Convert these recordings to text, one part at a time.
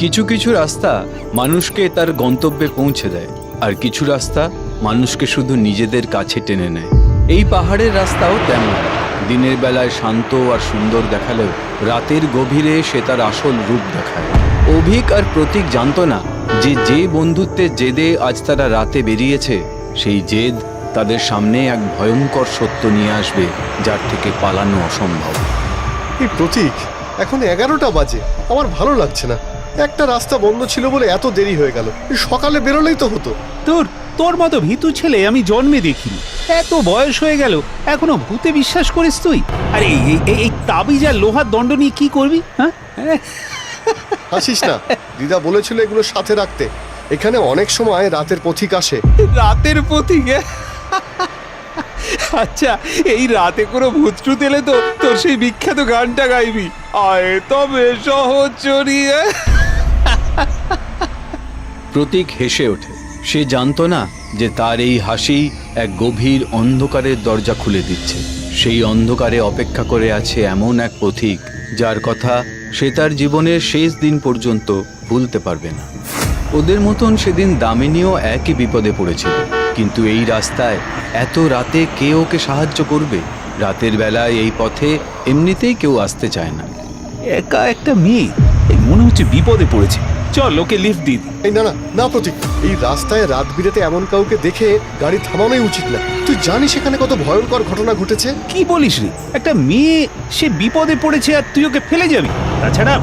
কিছু কিছু রাস্তা মানুষকে তার গন্তব্যে পৌঁছে দেয়, আর কিছু রাস্তা মানুষকে শুধু নিজেদের কাছে টেনে নেয়। এই পাহাড়ের রাস্তাও তেমন। দিনের বেলায় শান্ত আর সুন্দর দেখালেও রাতের গভীরে সে তার আসল রূপ দেখায়। অভিক আর প্রতীক জানতো না যে বন্ধুত্বের জেদে আজ তারা রাতে বেরিয়েছে, সেই জেদ তাদের সামনে এক ভয়ঙ্কর সত্য নিয়ে আসবে, যার থেকে পালানো অসম্ভব। এই প্রতীক, এখন 11টা বাজে, আমার ভালো লাগছে না। একটা রাস্তা বন্ধ ছিল বলে এত দেরি হয়ে গেল। সকালে বেরোলেই তো হতো। তোর মতো ভীতু ছেলে আমি জন্মে দেখিনি। এত বয়স হয়ে গেল এখনো ভূতে বিশ্বাস করিস তুই? আরে এই তাবিজ আর লোহার দণ্ড নিয়ে কি করবি? হ্যাঁ, হাসিস না, দিদা বলেছিল এগুলো সাথে রাখতে। এখানে অনেক সময় রাতের পথিক আসে। রাতের পথিক? আচ্ছা, এই রাতে কোনো ভূত টুত এলে তো তোর সেই বিখ্যাত গানটা গাইবি, আয় তবে সহজ চড়িয়ে। প্রতীক হেসে ওঠে। সে জানতো না যে তার এই হাসি এক গভীর অন্ধকারের দরজা খুলে দিচ্ছে। সেই অন্ধকারে অপেক্ষা করে আছে এমন এক পথিক, যার কথা সে তার জীবনের শেষ দিন পর্যন্ত ভুলতে পারবে না। ওদের মতন সেদিন দামিনীও একই বিপদে পড়েছিল, কিন্তু এই রাস্তায় এত রাতে কে ওকে সাহায্য করবে? রাতের বেলায় এই পথে এমনিতেই কেউ আসতে চায় না। একা একটা মেয়ে, মনে হচ্ছে বিপদে পড়েছে। চল ওকে লিফট দিই। এই না না না প্রতীক, এই রাস্তায় রাত বিরেতে এমন কাউকে দেখে গাড়ি থামানোই উচিত না। তুই জানিস এখানে কত ভয়ঙ্কর ঘটনা ঘটেছে। কি বলিস রে? একটা মেয়ে, সে বিপদে পড়েছে আর তুই ওকে ফেলে যাবি? তাছাড়া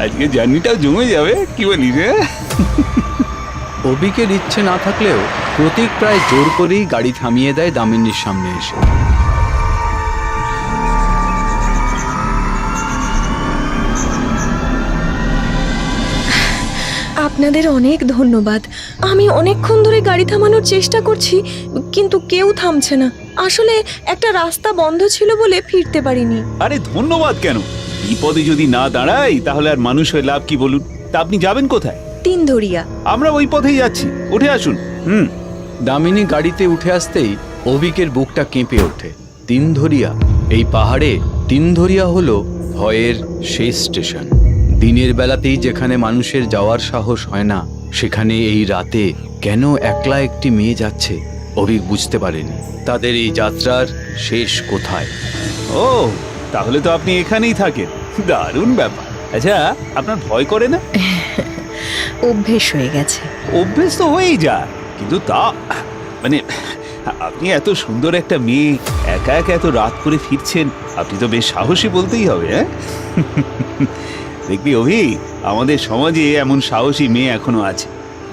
আজকে জার্নিটাও জমে যাবে, কি বলিস রে? অভিকের ইচ্ছে না থাকলেও প্রতীক প্রায় জোর করেই গাড়ি থামিয়ে দেয় দামিনীর সামনে এসে। আপনাদের অনেক ধন্যবাদ। আমি অনেকক্ষণ ধরে গাড়ি থামানোর চেষ্টা করছি, কিন্তু কেউ থামছে না। আসলে একটা রাস্তা বন্ধ ছিল বলে ফিরতে পারিনি। আরে ধন্যবাদ কেন? বিপদে যদি না দাঁড়াই তাহলে আর মানুষ হয়ে লাভ কি বলুন? তা আপনি যাবেন কোথায়? তিনধরিয়া। আমরা ওই পথেই যাচ্ছি, উঠে আসুন। দামিনী গাড়িতে উঠে আসতেই অভিকের বুকটা কেঁপে ওঠে। তিনধরিয়া, এই পাহাড়ে তিনধরিয়া হলো ভয়ের শেষ স্টেশন। দিনের বেলাতেই যেখানে মানুষের যাওয়ার সাহস হয় না, সেখানে এই রাতে কেন একলা একটি মেয়ে যাচ্ছে অভিক বুঝতে পারেনি। তাদের এই যাত্রার শেষ কোথায়? ও, তাহলে তো আপনি এখানেই থাকেন। দারুণ ব্যাপার। আচ্ছা, আপনার ভয় করে না? অভ্যেস হয়ে গেছে। অভ্যেস তো হয়েই যায়, কিন্তু তা মানে আপনি এত সুন্দর একটা মেয়ে একা একা এত রাত করে ফিরছেন, আপনি তো বেশ সাহসী বলতেই হবে। হ্যাঁ, দেখবি অভি, আমাদের সমাজে এমন সাহসী মেয়ে এখনো আছে।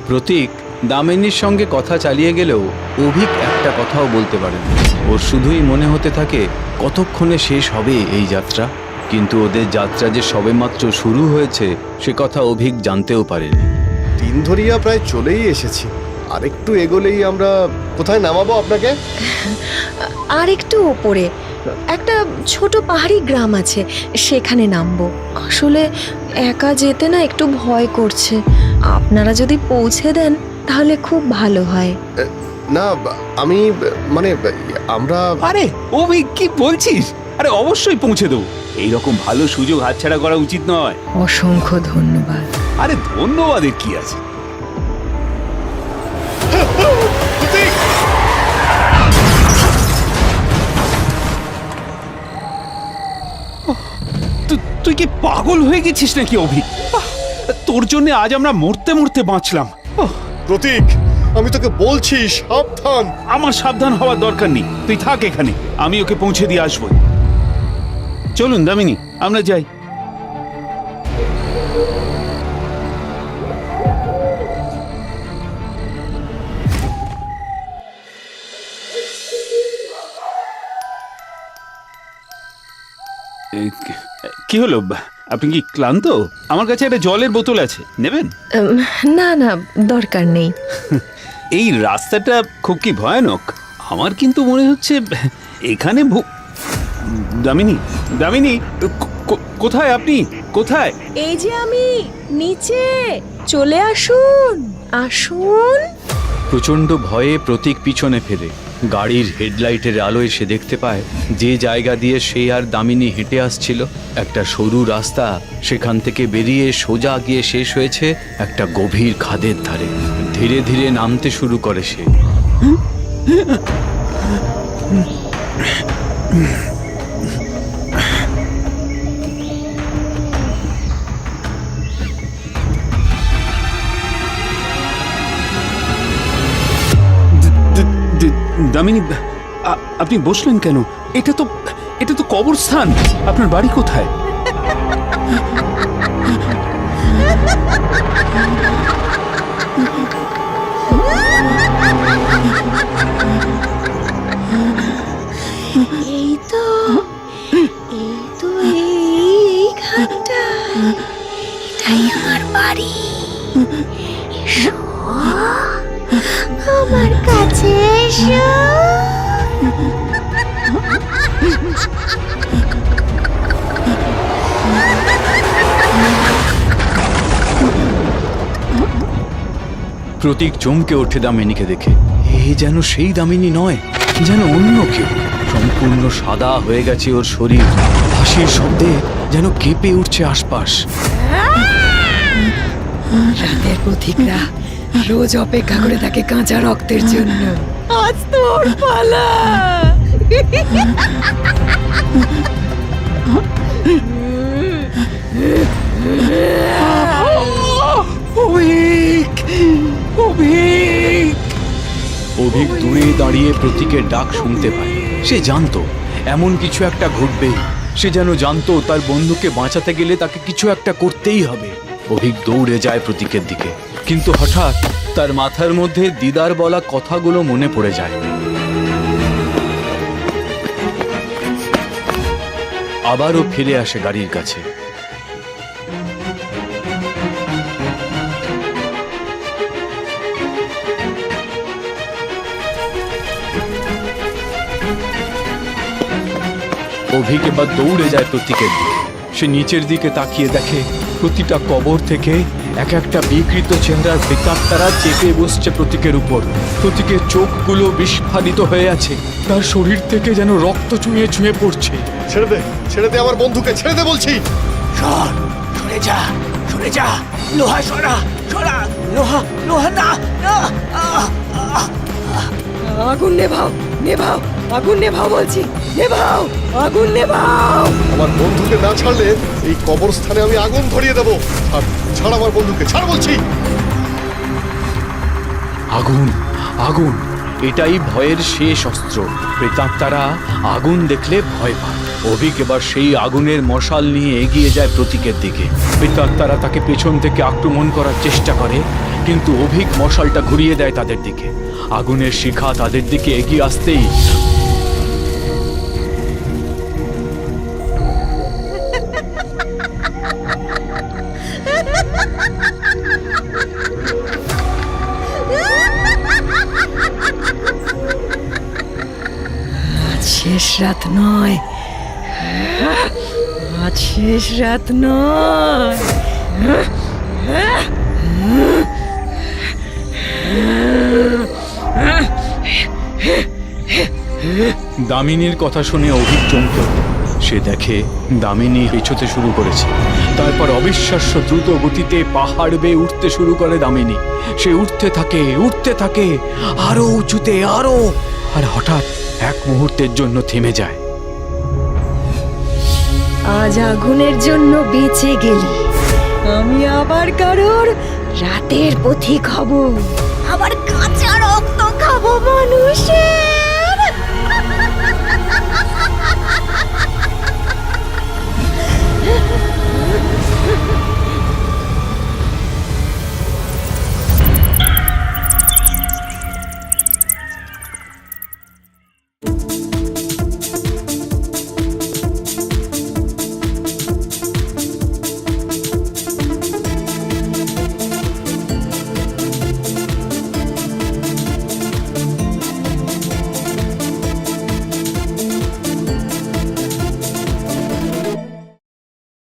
প্রতীক দামিনীর সঙ্গে কথা চালিয়ে গেলেও অভিক একটা কথাও বলতে পারে না। ওর শুধুই মনে হতে থাকে কতক্ষণে শেষ হবে এই যাত্রা। কিন্তু ওদের যাত্রা যে সবেমাত্র শুরু হয়েছে সে কথা অভিক জানতেও পারেনি। তিনধরিয়া প্রায় চলেই এসেছি। আর একটু এগোলেই আমরা কোথায় নামাবো আপনাকে? আর একটু ওপরে একটা ছোট পাহাড়ি গ্রাম আছে, সেখানে নামবো। আসলে একা যেতে না একটু ভয় করছে। আপনারা যদি পৌঁছে দেন তাহলে খুব ভালো হয়। না, আমি মানে আমরা। আরে অভি, কি বলছিস? আরে অবশ্যই পৌঁছে দেবো। এইরকম ভালো সুযোগ হাতছাড়া করা উচিত নয়। অসংখ্য ধন্যবাদ। আরে ধন্যবাদের কি আছে? তুই কি পাগল হয়ে গেছিস নাকি অভি? তোর জন্য আজ আমরা মরতে মরতে বাঁচলাম। প্রতীক, আমি তোকে বলছি সাবধান। আমার সাবধান হওয়ার দরকার নেই, তুই থাক এখানে, আমি ওকে পৌঁছে দিয়ে আসবো। চলুন দামিনী, আমরা যাই। কি হলো, আপনি কি ক্লান্ত? আমার কাছে একটা জলের বোতল আছে, নেবেন? না না, দরকার নেই। এই রাস্তাটা খুব কি ভয়ানক? আমার কিন্তু মনে হচ্ছে এখানে দামিনী, দামিনী, কোথায় আপনি? কোথায়? এই যে আমি নিচে, চলে আসুন আসুন। প্রচণ্ড ভয়ে প্রতীক পিছনে ফেরে। গাড়ির হেডলাইটের আলোয় সে দেখতে পায় যে জায়গা দিয়ে সে আর দামিনী হেঁটে আসছিল একটা সরু রাস্তা সেখান থেকে বেরিয়ে সোজা গিয়ে শেষ হয়েছে একটা গভীর খাদের ধারে। ধীরে ধীরে নামতে শুরু করে সে। দামিনী, আপনি বসলেন কেন? এটা তো কবরস্থান। আপনার বাড়ি কোথায়? এই তো এই ঘাটটা, এটাই আমার বাড়ি। এসো, আমার কাছে এসো। প্রতীক চমকে ওঠে দামিনীকে দেখে। এ যেন সেই দামিনী নয়, যেন অন্য কেউ। সম্পূর্ণ সাদা হয়ে গেছে ওর শরীর, হাসির শব্দে যেন কেঁপে উঠছে আশপাশ। রাতের পথিকরা রোজ অপেক্ষা করে থাকে কাঁচা রক্তের জন্য। আজ তোর পালা। অভিক, অভিক। অভিক দূরে দাঁড়িয়ে প্রতীকের ডাক শুনতে পায়। সে জানতো এমন কিছু একটা ঘটবেই। সে যেন জানতো তার বন্ধুকে বাঁচাতে গেলে তাকে কিছু একটা করতেই হবে। অভিক দৌড়ে যায় প্রতীকের দিকে, কিন্তু হঠাৎ তার মাথার মধ্যে দিদার বলা কথাগুলো মনে পড়ে যায়। আবারও ফিরে আসে গাড়ির কাছে। অভিক এবার দৌড়ে যায় প্রতীকের দিকে। সে নিচের দিকে তাকিয়ে দেখে প্রতিটা কবর থেকে এক একটা বিকৃত চেহারার প্রেতাত্মারা চেপে বসছে প্রতীকের উপর। প্রতীকের চোখগুলো বিস্ফারিত হয়ে আছে, তার শরীর থেকে যেন রক্ত চুঁয়ে চুঁয়ে পড়ছে। ছেড়ে দে আমার বন্ধুকে, ছেড়ে দে বলছি। সরে যা, লোহা সরা, লোহা না। আগুন নেভাও, আগুন নেভাও বলছি, আগুন নেভাও। আমার বন্ধুকে না ছাড়লে এই কবরস্থানে আমি আগুন ধরিয়ে দেবো। ছাড় আমার বন্ধুকে, ছাড় বলছি। আগুন, আগুন, এটাই ভয়ের শেষ অস্ত্র। প্রেতাত্মারা আগুন দেখলে ভয় পায়। অভিক এবার সেই আগুনের মশাল নিয়ে এগিয়ে যায় প্রতীকের দিকে। প্রেতাত্মারা তাকে পেছন থেকে আক্রমণ করার চেষ্টা করে, কিন্তু অভিক মশালটা ঘুরিয়ে দেয় তাদের দিকে। আগুনের শিখা তাদের দিকে এগিয়ে আসতেই শেষ রাত নয়, আজ শেষ রাত নয়। দামিনীর কথা শুনে অভিক চমকে ওঠে। সে দেখে দামিনী পেছোতে শুরু করেছে। তারপর অবিশ্বাস্য দ্রুত গতিতে পাহাড় বেয়ে উঠতে শুরু করে দামিনী। সে উঠতে থাকে আরো উঁচুতে, আরো। আর হঠাৎ এক মুহূর্তের জন্য থেমে যায়। আজ আগুনের জন্য বেঁচে গেলি, আমি আবার কারোর রাতের পথিক হব, আবার কাঁচা রক্ত খাবো মানুষের।